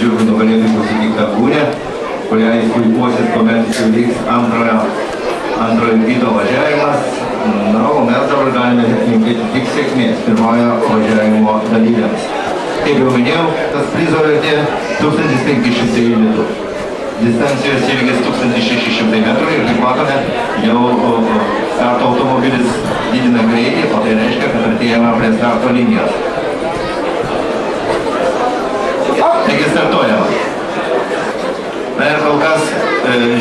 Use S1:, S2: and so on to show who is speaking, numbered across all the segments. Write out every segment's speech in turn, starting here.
S1: žirgų nugalėtojai bus įvykta būrė, kuriai puikuosis, kuomet vyks antrojo ryto važiavimas. Na, o mes dabar galime linkėti tik sėkmės pirmojo važiavimo dalyviams. Kaip jau minėjau, tas prizo vertė 1500 litų. Distancijos ilgis 1600 metrų ir kaip matome, jau starto automobilis didina greitį, o tai reiškia, kad artėjame prie starto linijos. Taigi startuojama. Na ir kol kas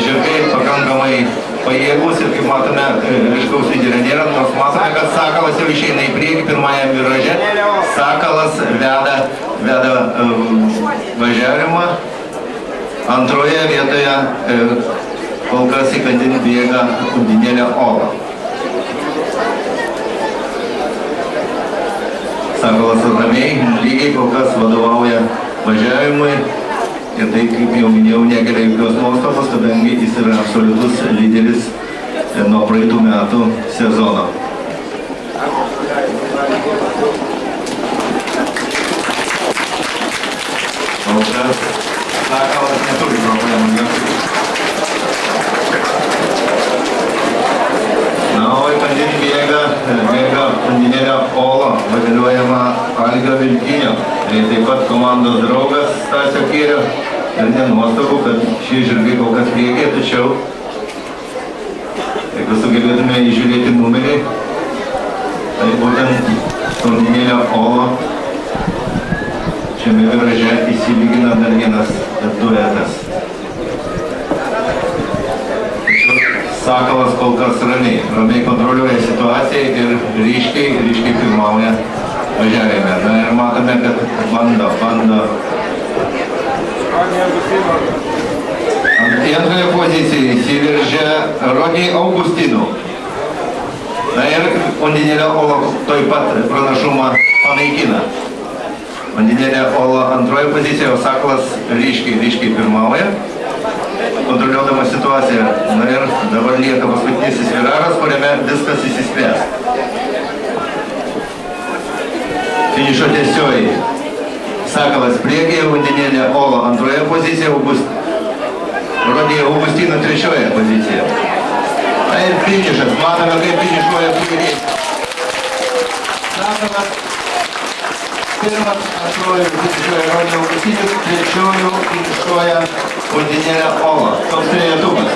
S1: žirgai pakankamai pajėgus ir kaip matome, ryškaus lyderio nėra, nors matome, kad Sakalas jau išeina į priekį pirmajam viraže. Sakalas veda važiavimą. Antroje vietoje kol kas įkandin bėga Undinėlė Ola. Sakalas ramiai, lygiai kol kas vadovauja važiavimui. Ir tai, kaip jau minėjau, nekelia jokios nuostabos, kadangi jis yra absoliutus lyderis nuo praeitų metų sezono. Kol kas Sakalas neturi problemų. Na, o įkandin bėga Undinėlė Ola, vadeliuojama Algio Vilkinio. Tai taip pat komandos draugas Stasio Kėrio. Ir nenuostabu, kad šie žirgai kol kas priekyje, tačiau jeigu sugebėtume įžiūrėti numerį, tai būtent Undinėlė Ola šiame viraže įsilygina dar vienas duetas. Sakalas kol kas ramiai kontroliuoja situaciją ir ryškiai pirmauja važiavime. Na ir matome, kad bando. Į antrąją poziciją įsiveržia Rodney Augustinų. Na ir Undinėlė Ola toj pat pranašumą panaikina. Undinėlė Ola antroje pozicijoje, o Sakalas ryškiai pirmauja, kontroliuodama situaciją. Na ir dabar lieka paskutinysis viražas, kuriame viskas įsispręs. Finišo tiesioji. Sakalas priekyje, Undinėlė Ola antroje pozicijoje, Rodney Augustinų trečioje pozicijoje. Tai ir finišas. Matome, kaip finišuoja puikiai. Sakalas pirmas, antroju finišuoja Rodney Augustinų, trečiojų finišuoja Undinėlė Ola. Toks trejetukas.